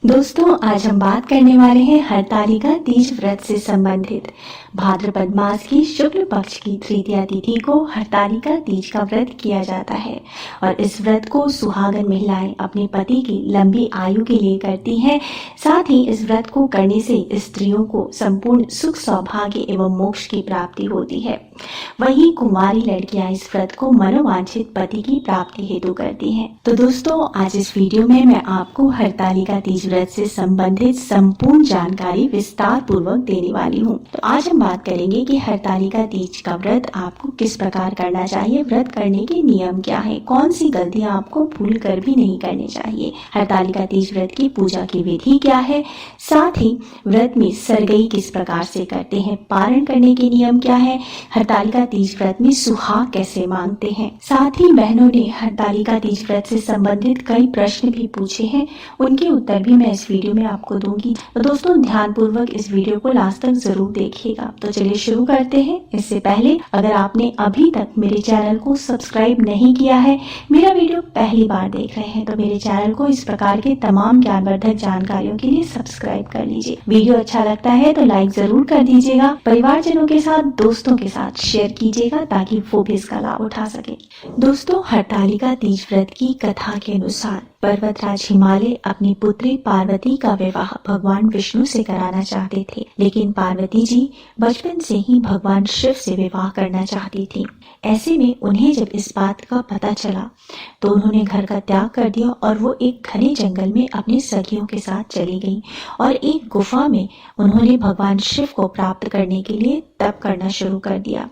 दोस्तों, आज हम बात करने वाले हैं हरतालिका तीज व्रत से संबंधित। भाद्रपद मास की शुक्ल पक्ष की तृतीया तिथि को हरतालिका तीज का व्रत किया जाता है और इस व्रत को सुहागन महिलाएं अपने पति की लंबी आयु के लिए करती हैं। साथ ही इस व्रत को करने से स्त्रियों को संपूर्ण सुख सौभाग्य एवं मोक्ष की प्राप्ति होती है। वहीं कुंवारी लड़कियां इस व्रत को मनोवांछित पति की प्राप्ति हेतु करती हैं। तो दोस्तों, आज इस वीडियो में मैं आपको हरतालिका तीज व्रत से संबंधित संपूर्ण जानकारी विस्तार पूर्वक देने वाली हूँ। तो आज हम बात करेंगे कि हरतालिका तीज का व्रत आपको किस प्रकार करना चाहिए, व्रत करने के नियम क्या है, कौन सी गलतियाँ आपको भूल कर भी नहीं करनी चाहिए, हरतालिका तीज व्रत की पूजा की विधि क्या है, साथ ही व्रत में सरगई किस प्रकार से करते हैं, पारण करने के नियम क्या है, हरतालिका तीज व्रत में सुहाग कैसे मांगते हैं। साथ ही बहनों ने हरतालिका तीज व्रत से संबंधित कई प्रश्न भी पूछे हैं, उनके उत्तर भी मैं इस वीडियो में आपको दूंगी। तो दोस्तों, ध्यान पूर्वक इस वीडियो को लास्ट तक जरूर देखिएगा। तो चलिए शुरू करते हैं। इससे पहले अगर आपने अभी तक मेरे चैनल को सब्सक्राइब नहीं किया है, मेरा वीडियो पहली बार देख रहे हैं, तो मेरे चैनल को इस प्रकार के तमाम ज्ञानवर्धक जानकारियों के लिए सब्सक्राइब कर लीजिए। वीडियो अच्छा लगता है तो लाइक जरूर कर दीजिएगा, परिवारजनों के साथ, दोस्तों के साथ शेयर कीजिएगा ताकि वो भी इसका लाभ उठा सके। दोस्तों, हरतालिका तीज व्रत की कथा के अनुसार पर्वतराज हिमालय अपनी पुत्री पार्वती का विवाह भगवान विष्णु से कराना चाहते थे, लेकिन पार्वती जी बचपन से ही भगवान शिव से विवाह करना चाहती थी। ऐसे में उन्हें जब इस बात का पता चला तो उन्होंने घर का त्याग कर दिया और वो एक घने जंगल में अपने सखियों के साथ चली गईं और एक गुफा में उन्होंने भगवान शिव को प्राप्त करने के लिए तप करना शुरू कर दिया।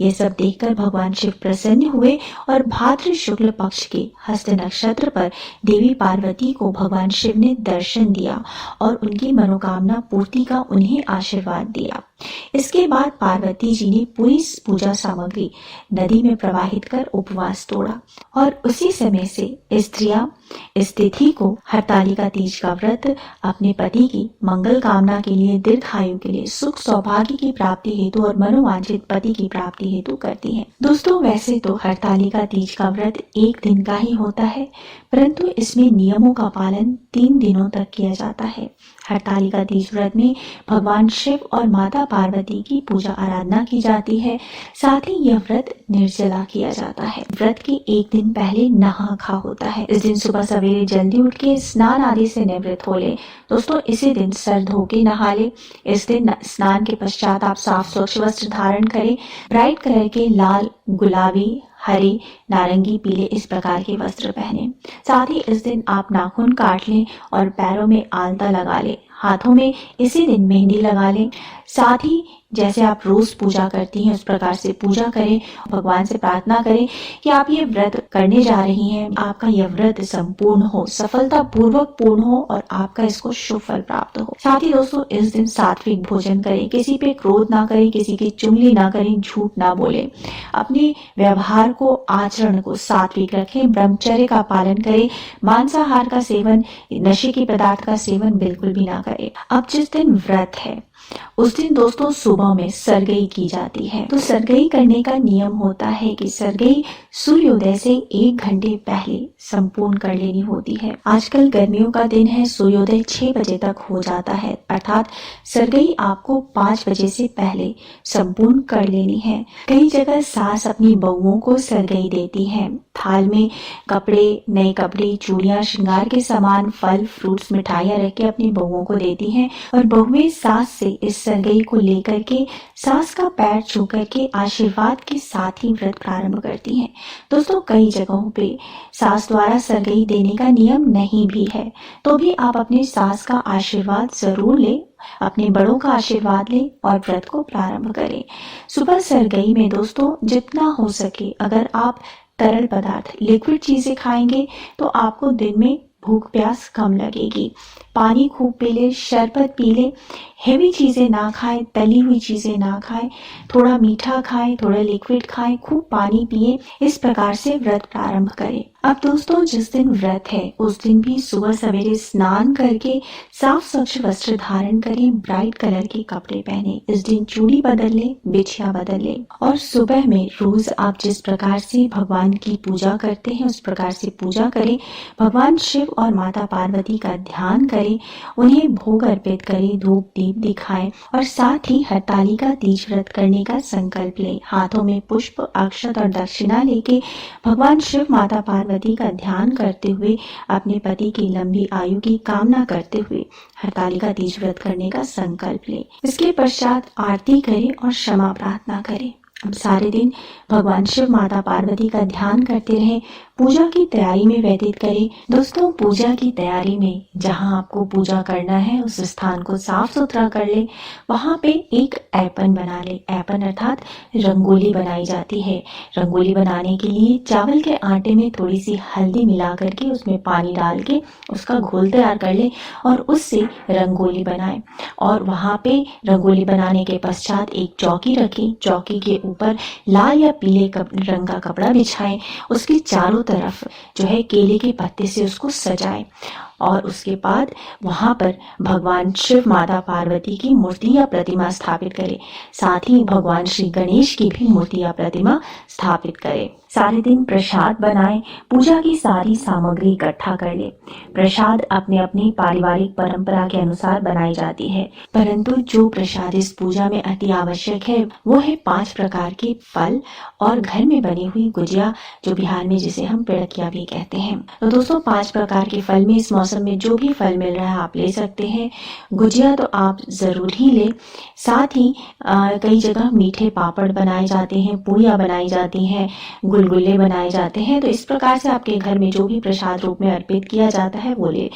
ये सब देखकर भगवान शिव प्रसन्न हुए और भाद्र शुक्ल पक्ष के हस्त नक्षत्र पर देवी पार्वती को भगवान शिव ने दर्शन दिया और उनकी मनोकामना पूर्ति का उन्हें आशीर्वाद दिया। इसके बाद पार्वती जी ने पूरी पूजा सामग्री नदी में प्रवाहित कर उपवास तोड़ा और उसी समय से स्त्रियां इस तिथि को हरतालिका तीज का व्रत अपने पति की मंगल कामना के लिए, दीर्घायु के लिए, सुख सौभाग्य की प्राप्ति हेतु और मनोवांछित पति की प्राप्ति हेतु करती हैं। दोस्तों, वैसे तो हरतालिका तीज का व्रत एक दिन का ही होता है, परंतु इसमें नियमों का पालन 3 दिनों तक किया जाता है। हरतालिका तीज व्रत में भगवान शिव और माता पार्वती की पूजा आराधना की जाती है। साथ ही यह व्रत निर्जला किया जाता है। व्रत के एक दिन पहले नहा खा होता है। इस दिन सुबह सवेरे जल्दी उठ के स्नान आदि से निवृत्त हो ले। दोस्तों, इसी दिन सर धो के नहा ले। इस दिन स्नान के पश्चात आप साफ स्वच्छ वस्त्र धारण करें। ब्राइट कलर के लाल, गुलाबी, हरे, नारंगी, पीले इस प्रकार के वस्त्र पहने। साथ ही इस दिन आप नाखून काट लें और पैरों में आलता लगा लें। हाथों में इसी दिन मेहंदी लगा लें। साथ ही जैसे आप रोज पूजा करती हैं उस प्रकार से पूजा करें। भगवान से प्रार्थना करें कि आप ये व्रत करने जा रही हैं, आपका यह व्रत संपूर्ण हो, सफलता पूर्वक पूर्ण हो और आपका इसको शुभ फल प्राप्त हो। साथ ही दोस्तों, इस दिन सात्विक भोजन करें, किसी पे क्रोध ना करें, किसी की चुगली ना करें, झूठ ना बोले, अपने व्यवहार को, आचरण को सात्विक रखें, ब्रह्मचर्य का पालन करें, मांसाहार का सेवन, नशे के पदार्थ का सेवन बिल्कुल भी ना करें। अब जिस दिन व्रत है उस दिन दोस्तों सुबह में सरगई की जाती है। तो सरगई करने का नियम होता है कि सरगई सूर्योदय से 1 घंटे पहले संपूर्ण कर लेनी होती है। आजकल गर्मियों का दिन है, सूर्योदय 6 बजे तक हो जाता है, अर्थात सरगई आपको 5 बजे से पहले संपूर्ण कर लेनी है। कई जगह सास अपनी बहुओं को सरगई देती है। थाल में कपड़े, नए कपड़े, चूड़ियां, श्रृंगार के सामान, फल, फ्रूट्स, मिठाइयां रख के अपनी बहुओं को देती हैं और बहुएं सास से इस सरगई को लेकर के सास का पैर छू करके आशीर्वाद के साथ ही व्रत प्रारंभ करती हैं। दोस्तों, कई जगहों पे सास द्वारा सरगई देने का नियम नहीं भी है, तो भी आप अपने सास का आशीर्वाद जरूर लें, अपने बड़ों का आशीर्वाद लें और व्रत को प्रारंभ करें। सुबह सरगई में दोस्तों जितना हो सके अगर आप तरल पदार्थ, लिक्विड चीजें खाएंगे तो आपको दिन में भूख प्यास कम लगेगी। पानी खूब पी ले, शरबत पी ले, हेवी चीजें ना खाएं, तली हुई चीजें ना खाएं, थोड़ा मीठा खाएं, थोड़ा लिक्विड खाएं, खूब पानी पिए। इस प्रकार से व्रत प्रारंभ करें। अब दोस्तों जिस दिन व्रत है उस दिन भी सुबह सवेरे स्नान करके साफ स्वच्छ वस्त्र धारण करें, ब्राइट कलर के कपड़े पहने। इस दिन चूड़ी बदल ले, बिछिया बदल ले और सुबह में रोज आप जिस प्रकार से भगवान की पूजा करते हैं उस प्रकार से पूजा करें। भगवान शिव और माता पार्वती का ध्यान करें, उन्हें भोग अर्पित करें, धूप दीप दिखाएं और साथ ही हरतालिका तीज व्रत करने का संकल्प लें। हाथों में पुष्प, अक्षत और दक्षिणा लेके भगवान शिव, माता पार्वती का ध्यान करते हुए अपने पति की लंबी आयु की कामना करते हुए हरतालिका तीज व्रत करने का संकल्प लें। इसके पश्चात आरती करें और क्षमा प्रार्थना करें। अब सारे दिन भगवान शिव, माता पार्वती का ध्यान करते रहें, पूजा की तैयारी में व्यतीत करें। दोस्तों पूजा की तैयारी में जहां आपको पूजा करना है उस स्थान को साफ सुथरा कर ले, वहां पे एक ऐपन बना ले। ऐपन अर्थात रंगोली बनाई जाती है। रंगोली बनाने के लिए चावल के आटे में थोड़ी सी हल्दी मिला करके उसमें पानी डाल के उसका घोल तैयार कर ले और उससे रंगोली बनाए। और वहां पे रंगोली बनाने के पश्चात एक चौकी रखें, चौकी के ऊपर लाल या पीले रंग का कपड़ा बिछाएं, उसके चारों तरफ जो है केले के पत्ते से उसको सजाएं और उसके बाद वहां पर भगवान शिव, माता पार्वती की मूर्ति या प्रतिमा स्थापित करें। साथ ही भगवान श्री गणेश की भी मूर्ति या प्रतिमा स्थापित करें। सारे दिन प्रसाद बनाएं, पूजा की सारी सामग्री इकट्ठा कर ले। प्रसाद अपने अपनी पारिवारिक परंपरा के अनुसार बनाई जाती है, परंतु जो प्रसाद इस पूजा में अति आवश्यक है वो है 5 प्रकार के फल और घर में बनी हुई गुजिया, जो बिहार में जिसे हम पिड़किया भी कहते हैं। तो दोस्तों 5 प्रकार के फल में इस मौसम में जो भी फल मिल रहा है आप ले सकते हैं। गुजिया तो आप जरूर ही ले। साथ ही कई जगह मीठे पापड़ बनाए जाते हैं, पूड़ियाँ बनाई जाती हैं, गुलगुले बनाए जाते हैं। तो इस प्रकार से आपके घर में जो भी प्रसाद रूप में अर्पित किया जाता है वो ले।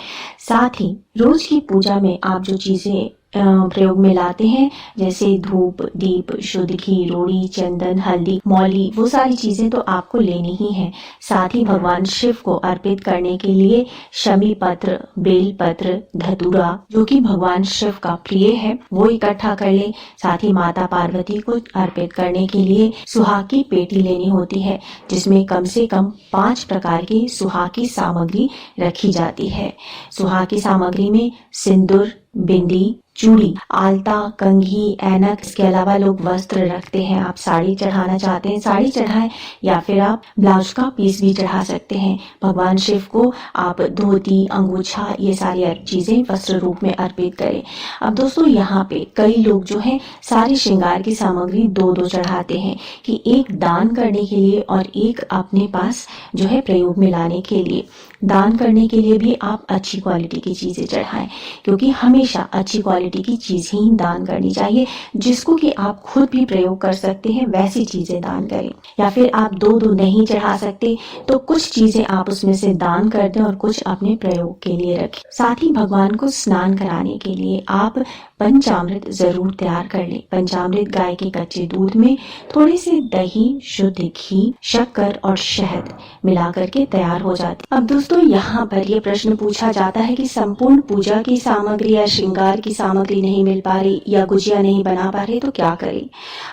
साथ ही रोज की पूजा में आप जो चीजें प्रयोग में लाते हैं जैसे धूप, दीप, शुद्ध घी, रोड़ी, चंदन, हल्दी, मौली, वो सारी चीजें तो आपको लेनी ही है। साथ ही भगवान शिव को अर्पित करने के लिए शमी पत्र, बेल पत्र, धतूरा जो कि भगवान शिव का प्रिय है वो इकट्ठा कर ले। साथ ही माता पार्वती को अर्पित करने के लिए सुहाग की पेटी लेनी होती है, जिसमें कम से कम 5 प्रकार की सुहाग की सामग्री रखी जाती है। सुहाग की सामग्री में सिंदूर, बिंदी, चूड़ी, आलता, कंघी, ऐनक, इसके अलावा लोग वस्त्र रखते हैं। आप साड़ी चढ़ाना चाहते हैं साड़ी चढ़ाएं या फिर आप ब्लाउज का पीस भी चढ़ा सकते हैं। भगवान शिव को आप धोती, अंगूछा, ये सारी चीजें वस्त्र रूप में अर्पित करें। अब दोस्तों यहाँ पे कई लोग जो है सारी श्रृंगार की सामग्री 2-2 चढ़ाते हैं कि एक दान करने के लिए और एक अपने पास जो है प्रयोग में लाने के लिए। दान करने के लिए भी आप अच्छी क्वालिटी की चीजें चढ़ाएं, क्योंकि हमेशा अच्छी क्वालिटी की चीज ही दान करनी चाहिए। जिसको कि आप खुद भी प्रयोग कर सकते हैं वैसी चीजें दान करें। या फिर आप 2-2 नहीं चढ़ा सकते तो कुछ चीजें आप उसमें से दान कर दें और कुछ अपने प्रयोग के लिए रखें। साथ ही भगवान को स्नान कराने के लिए आप पंचामृत जरूर तैयार कर लें। पंचामृत गाय के कच्चे दूध में थोड़े से दही, शुद्ध घी, शक्कर और शहद मिला करके तैयार हो जाती है। अब दोस्तों यहाँ पर यह प्रश्न पूछा जाता है कि संपूर्ण पूजा की सामग्री या श्रृंगार की सामग्री नहीं मिल पा रही या गुजिया नहीं बना पा रहे तो क्या करें।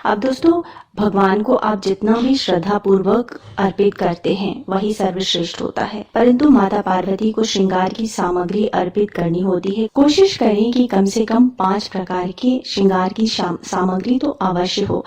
अब दोस्तों भगवान को आप जितना भी श्रद्धा पूर्वक अर्पित करते हैं वही सर्वश्रेष्ठ होता है, परंतु माता पार्वती को श्रृंगार की सामग्री अर्पित करनी होती है। कोशिश करें कि कम से कम 5 प्रकार के श्रृंगार की सामग्री तो अवश्य हो।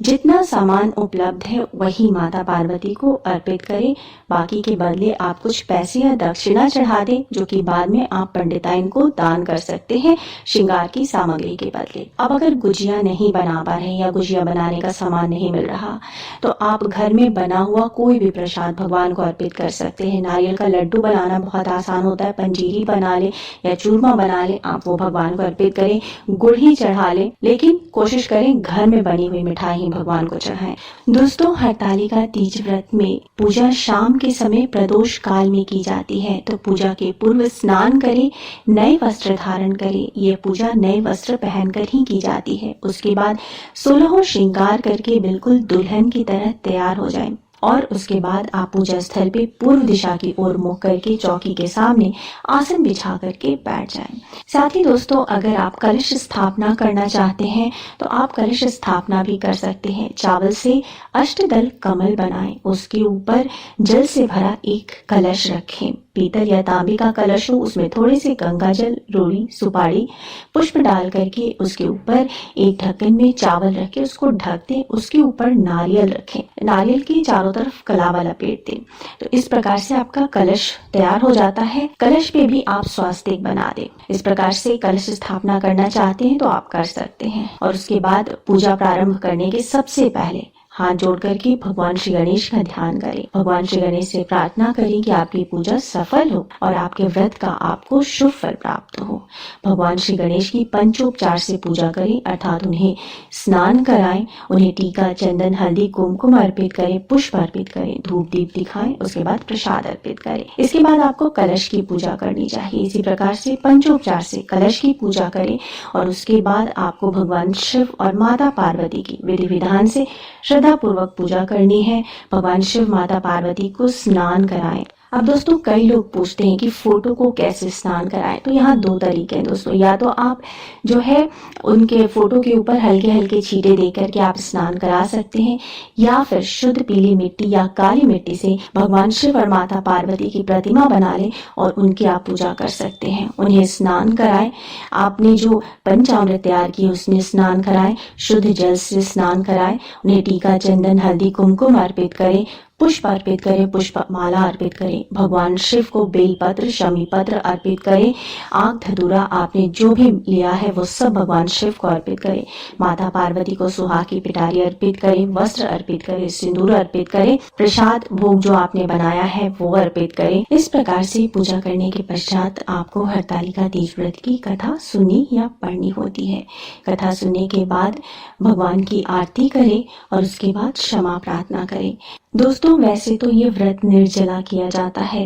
जितना सामान उपलब्ध है वही माता पार्वती को अर्पित करें। बाकी के बदले आप कुछ पैसे या दक्षिणा चढ़ा दें, जो कि बाद में आप पंडिताइन को दान कर सकते हैं श्रृंगार की सामग्री के बदले। अब अगर गुजिया नहीं बना पा रहे या गुजिया बनाने का सामान नहीं मिल रहा तो आप घर में बना हुआ कोई भी प्रसाद भगवान को अर्पित कर सकते हैं। नारियल का लड्डू बनाना बहुत आसान होता है, पंजीरी बना ले या चूरमा बना ले, आप वो भगवान को अर्पित करें। गुड़ ही चढ़ा ले, लेकिन कोशिश करें घर में बनी हुई मिठाई भगवान को चढ़ाएं। दोस्तों हरतालिका तीज व्रत में पूजा शाम के समय प्रदोष काल में की जाती है, तो पूजा के पूर्व स्नान करें, नए वस्त्र धारण करें। ये पूजा नए वस्त्र पहनकर ही की जाती है। उसके बाद 16 श्रृंगार करके बिल्कुल दुल्हन की तरह तैयार हो जाएं। और उसके बाद आप पूजा स्थल पे पूर्व दिशा की ओर मुख करके चौकी के सामने आसन बिछा करके बैठ जाएं। साथ ही दोस्तों, अगर आप कलश स्थापना करना चाहते हैं तो आप कलश स्थापना भी कर सकते हैं। चावल से अष्टदल कमल बनाएं, उसके ऊपर जल से भरा एक कलश रखें। पीतल या तांबे का कलश हो, उसमें थोड़े से गंगा जल, रोड़ी, सुपारी, पुष्प डाल करके उसके ऊपर एक ढक्कन में चावल रख के उसको ढक दें। उसके ऊपर नारियल रखें, नारियल के चारों तरफ कलावा लपेट दें। तो इस प्रकार से आपका कलश तैयार हो जाता है। कलश पे भी आप स्वास्तिक बना दें। इस प्रकार से कलश स्थापना करना चाहते हैं तो आप कर सकते हैं। और उसके बाद पूजा प्रारंभ करने के सबसे पहले हाथ जोड़ करके भगवान श्री गणेश का ध्यान करें। भगवान श्री गणेश से प्रार्थना करें कि आपकी पूजा सफल हो और आपके व्रत का आपको शुभ फल प्राप्त हो। भगवान श्री गणेश की पंचोपचार से पूजा करें, अर्थात उन्हें स्नान कराएं, उन्हें टीका, चंदन, हल्दी, कुमकुम अर्पित करें, पुष्प अर्पित करें, धूप दीप दिखाएं, उसके बाद प्रसाद अर्पित करें। इसके बाद आपको कलश की पूजा करनी चाहिए। इसी प्रकार से पंचोपचार से कलश की पूजा करें और उसके बाद आपको भगवान शिव और माता पार्वती की विधि विधान से श्रद्धा पूर्वक पूजा करनी है। भगवान शिव माता पार्वती को स्नान कराएं। अब दोस्तों, कई लोग पूछते हैं कि फोटो को कैसे स्नान कराएं। तो यहाँ दो तरीके हैं दोस्तों। या तो आप जो है उनके फोटो के ऊपर हल्के हल्के छींटे दे करके आप स्नान करा सकते हैं, या फिर शुद्ध पीली मिट्टी या काली मिट्टी से भगवान शिव और माता पार्वती की प्रतिमा बना लें और उनकी आप पूजा कर सकते हैं। उन्हें स्नान कराएं। आपने जो पंचामृत तैयार किए उसमें स्नान कराएं, शुद्ध जल से स्नान कराएं, उन्हें टीका, चंदन, हल्दी, कुमकुम अर्पित करें, पुष्प अर्पित करें, पुष्प माला अर्पित करें। भगवान शिव को बेलपत्र, शमी पत्र अर्पित करें। आग, धतूरा आपने जो भी लिया है वो सब भगवान शिव को अर्पित करें। माता पार्वती को सुहाग की पिटारी अर्पित करें, वस्त्र अर्पित करें, सिंदूर अर्पित करें, प्रसाद भोग जो आपने बनाया है वो अर्पित करें। इस प्रकार से पूजा करने के पश्चात आपको हरतालिका तीज व्रत की कथा सुननी या पढ़नी होती है। कथा सुनने के बाद भगवान की आरती करें और उसके बाद क्षमा प्रार्थना करें। दोस्तों, वैसे तो ये व्रत निर्जला किया जाता है,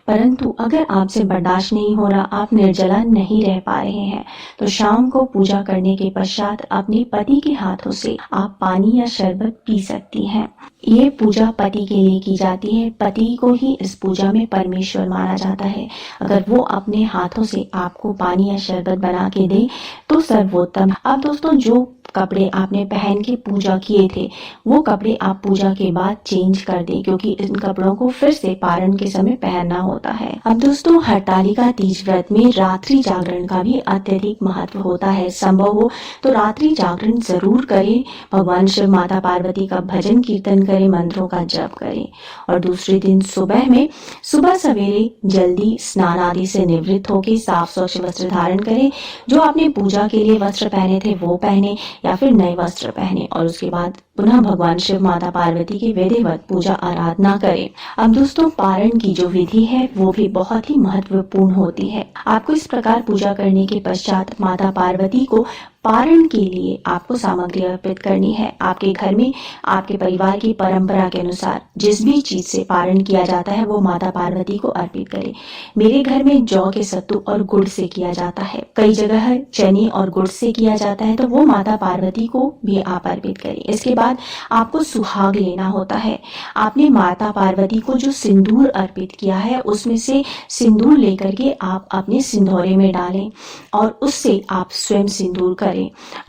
परंतु अगर आपसे बर्दाश्त नहीं हो रहा, आप निर्जला नहीं रह पा रहे हैं, तो शाम को पूजा करने के पश्चात अपने पति के हाथों से आप पानी या शरबत पी सकती हैं। ये पूजा पति के लिए की जाती है। पति को ही इस पूजा में परमेश्वर माना जाता है। अगर वो अपने हाथों से आपको पानी या शरबत बना के दे तो सर्वोत्तम। अब दोस्तों, जो कपड़े आपने पहन के पूजा किए थे वो कपड़े आप पूजा के बाद चेंज कर दें, क्योंकि इन कपड़ों को फिर से पारण के समय पहनना होता है। अब दोस्तों, हरतालिका तीज व्रत में रात्रि जागरण का भी अत्यधिक महत्व होता है। संभव हो तो रात्रि जागरण जरूर करें। भगवान शिव, माता पार्वती का भजन कीर्तन करें, मंत्रों का जप करें और दूसरे दिन सुबह सवेरे जल्दी स्नान आदि से निवृत्त होकर साफ स्वच्छ वस्त्र धारण करें। जो आपने पूजा के लिए वस्त्र पहने थे वो पहने या फिर नए वस्त्र पहने और उसके बाद पुनः भगवान शिव, माता पार्वती की विधिवत पूजा आराधना करें। अब दोस्तों, पारण की जो विधि है वो भी बहुत ही महत्वपूर्ण होती है। आपको इस प्रकार पूजा करने के पश्चात माता पार्वती को पारण के लिए आपको सामग्री अर्पित करनी है। आपके घर में आपके परिवार की परंपरा के अनुसार जिस भी चीज से पारण किया जाता है वो माता पार्वती को अर्पित करें। मेरे घर में जौ के सत्तू और गुड़ से किया जाता है, कई जगह चने और गुड़ से किया जाता है, तो वो माता पार्वती को भी आप अर्पित करें। इसके बाद आपको सुहाग लेना होता है। आपने माता पार्वती को जो सिंदूर अर्पित किया है उसमें से सिंदूर लेकर के आप अपने सिंदूरे में डालें और उससे आप स्वयं सिंदूर करें।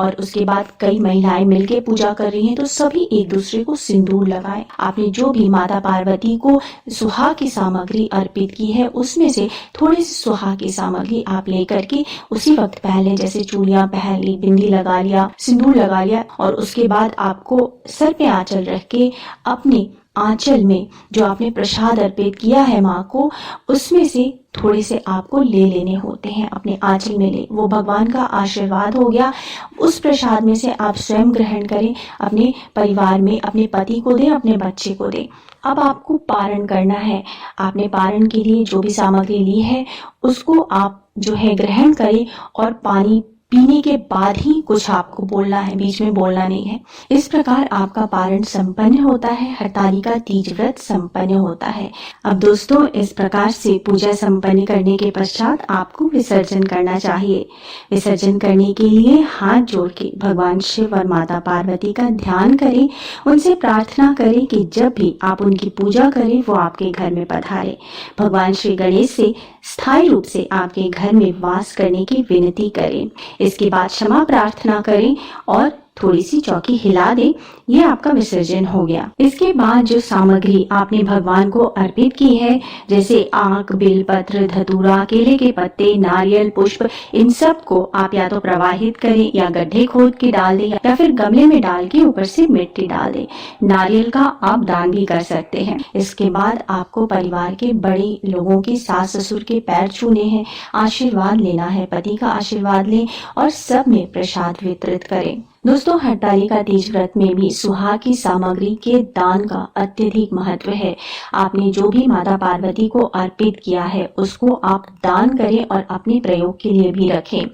और उसके बाद कई महिलाएं मिलकर पूजा कर रही हैं तो सभी एक दूसरे को सिंदूर लगाएं। आपने जो भी माता पार्वती को सुहाग की सामग्री अर्पित की है उसमें से थोड़ी सी सुहाग की सामग्री आप लेकर के उसी वक्त पहन लें। जैसे चूड़ियां पहन ली, बिंदी लगा लिया, सिंदूर लगा लिया और उसके बाद आपको सर पे आंचल रख के अपने आंचल में जो आपने प्रसाद अर्पित किया है माँ को, उसमें से थोड़े से आपको ले लेने होते हैं, अपने आंचल में ले। वो भगवान का आशीर्वाद हो गया। उस प्रसाद में से आप स्वयं ग्रहण करें, अपने परिवार में अपने पति को दें, अपने बच्चे को दें। अब आपको पारण करना है। आपने पारण के लिए जो भी सामग्री ली है उसको आप जो है ग्रहण करें और पानी पीने के बाद ही कुछ आपको बोलना है, बीच में बोलना नहीं है। इस प्रकार आपका पारण संपन्न होता है, हरतालिका तीज व्रत संपन्न होता है। अब दोस्तों, इस प्रकार से पूजा संपन्न करने के पश्चात आपको विसर्जन करना चाहिए। विसर्जन करने के लिए हाथ जोड़ के भगवान शिव और माता पार्वती का ध्यान करें, उनसे प्रार्थना करें कि जब भी आप उनकी पूजा करें वो आपके घर में पधारे। भगवान श्री गणेश से स्थायी रूप से आपके घर में वास करने की विनती करें। इसके बाद क्षमा प्रार्थना करें और थोड़ी सी चौकी हिला दें। ये आपका विसर्जन हो गया। इसके बाद जो सामग्री आपने भगवान को अर्पित की है, जैसे आक, बेलपत्र, धतूरा, केले के पत्ते, नारियल, पुष्प, इन सब को आप या तो प्रवाहित करें या गड्ढे खोद के डाल दें या फिर गमले में डाल के ऊपर से मिट्टी डाल दें। नारियल का आप दान भी कर सकते हैं। इसके बाद आपको परिवार के बड़े लोगों के, सास ससुर के पैर छूने हैं, आशीर्वाद लेना है, पति का आशीर्वाद लें और सब में प्रसाद वितरित करें। दोस्तों, हरतालिका तीज व्रत में भी सुहाग की सामग्री के दान का अत्यधिक महत्व है। आपने जो भी माता पार्वती को अर्पित किया है उसको आप दान करें और अपने प्रयोग के लिए भी रखें।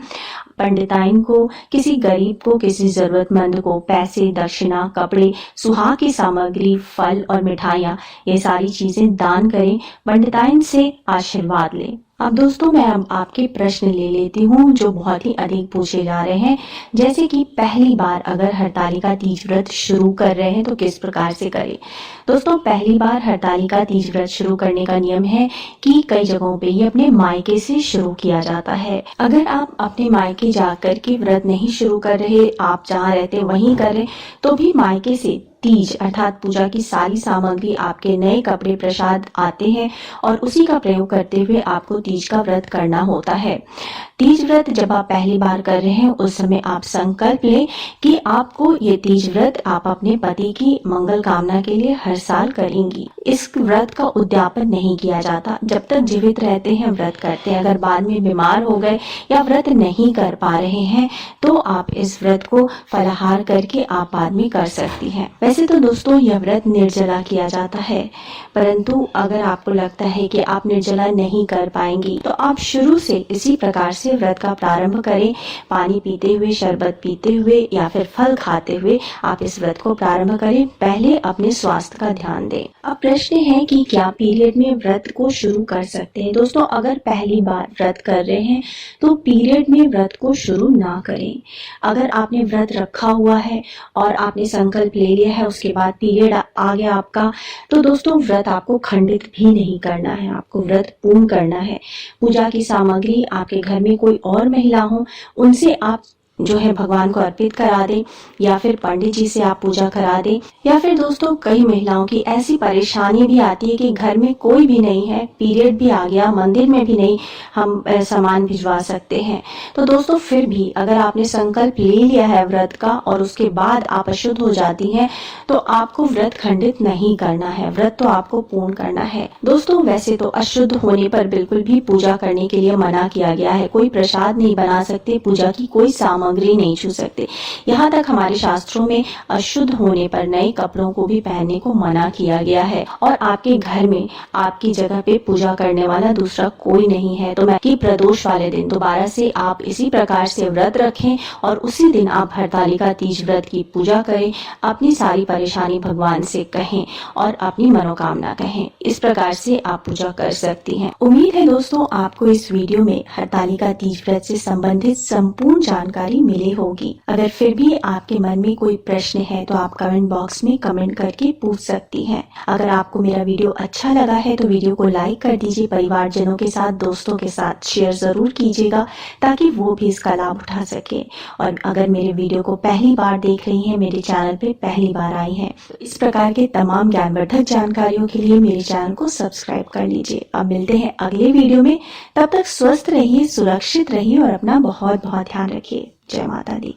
पंडिताइन को, किसी गरीब को, किसी जरूरतमंद को पैसे, दक्षिणा, कपड़े, सुहाग की सामग्री, फल और मिठाइयाँ, ये सारी चीजें दान करें। पंडिताइन से आशीर्वाद लें। अब दोस्तों, मैं अब आपके प्रश्न ले लेती हूँ जो बहुत ही अधिक पूछे जा रहे हैं, जैसे कि पहली बार अगर हरतालिका तीज व्रत शुरू कर रहे हैं तो किस प्रकार से करें। दोस्तों, पहली बार हरतालिका तीज व्रत शुरू करने का नियम है कि कई जगहों पे ये अपने मायके से शुरू किया जाता है। अगर आप अपने मायके जाकर के व्रत नहीं शुरू कर रहे, आप जहाँ रहते वहीं कर रहे, तो भी मायके से तीज अर्थात पूजा की सारी सामग्री, आपके नए कपड़े, प्रसाद आते हैं और उसी का प्रयोग करते हुए आपको तीज का व्रत करना होता है। तीज व्रत जब आप पहली बार कर रहे हैं उस समय आप संकल्प लें कि आपको ये तीज व्रत आप अपने पति की मंगल कामना के लिए हर साल करेंगी। इस व्रत का उद्यापन नहीं किया जाता, जब तक जीवित रहते हैं व्रत करते हैं। अगर बाद में बीमार हो गए या व्रत नहीं कर पा रहे हैं तो आप इस व्रत को फलाहार करके आप बाद में कर सकती हैं। वैसे तो दोस्तों, यह व्रत निर्जला किया जाता है, परंतु अगर आपको लगता है कि आप निर्जला नहीं कर पाएंगी तो आप शुरू से इसी प्रकार से व्रत का प्रारंभ करें। पानी पीते हुए, शरबत पीते हुए या फिर फल खाते हुए आप इस व्रत को प्रारंभ करें। पहले अपने स्वास्थ्य का ध्यान दें। अब प्रश्न है कि क्या पीरियड में व्रत को शुरू कर सकते हैं। दोस्तों, अगर पहली बार व्रत कर रहे हैं तो पीरियड में व्रत को शुरू ना करें। अगर आपने व्रत रखा हुआ है और आपने संकल्प ले लिया है, उसके बाद पीरियड आ गया आपका, तो दोस्तों व्रत आपको खंडित भी नहीं करना है, आपको व्रत पूर्ण करना है। पूजा की सामग्री आपके घर में कोई और महिला हो, उनसे आप जो है भगवान को अर्पित करा दें या फिर पंडित जी से आप पूजा करा दें। या फिर दोस्तों, कई महिलाओं की ऐसी परेशानी भी आती है कि घर में कोई भी नहीं है, पीरियड भी आ गया, मंदिर में भी नहीं हम सामान भिजवा सकते हैं। तो दोस्तों, फिर भी अगर आपने संकल्प ले लिया है व्रत का और उसके बाद आप अशुद्ध हो जाती हैं तो आपको व्रत खंडित नहीं करना है, व्रत तो आपको पूर्ण करना है। दोस्तों, वैसे तो अशुद्ध होने पर बिल्कुल भी पूजा करने के लिए मना किया गया है। कोई प्रसाद नहीं बना सकते, पूजा की कोई सामग्री नहीं छू सकते। यहाँ तक हमारे शास्त्रों में अशुद्ध होने पर नए कपड़ों को भी पहनने को मना किया गया है। और आपके घर में आपकी जगह पे पूजा करने वाला दूसरा कोई नहीं है, तो मैं कि प्रदोष वाले दिन दोबारा से आप इसी प्रकार से व्रत रखें और उसी दिन आप हरतालिका तीज व्रत की पूजा करें, अपनी सारी परेशानी भगवान से कहें और अपनी मनोकामना कहें। इस प्रकार से आप पूजा कर सकती हैं। उम्मीद है दोस्तों, आपको इस वीडियो में हरतालिका तीज व्रत से संबंधित संपूर्ण जानकारी मिली होगी। अगर फिर भी आपके मन में कोई प्रश्न है तो आप कमेंट बॉक्स में कमेंट करके पूछ सकती हैं। अगर आपको मेरा वीडियो अच्छा लगा है तो वीडियो को लाइक कर दीजिए, परिवारजनों के साथ, दोस्तों के साथ शेयर जरूर कीजिएगा ताकि वो भी इसका लाभ उठा सके। और अगर मेरे वीडियो को पहली बार देख रही हैं, मेरे चैनल पे पहली बार आई हैं, तो इस प्रकार के तमाम ज्ञानवर्धक जानकारियों के लिए मेरे चैनल को सब्सक्राइब कर लीजिए। अब मिलते हैं अगले वीडियो में, तब तक स्वस्थ रहिए, सुरक्षित रहिए और अपना बहुत बहुत ध्यान रखिए। जय माता दी।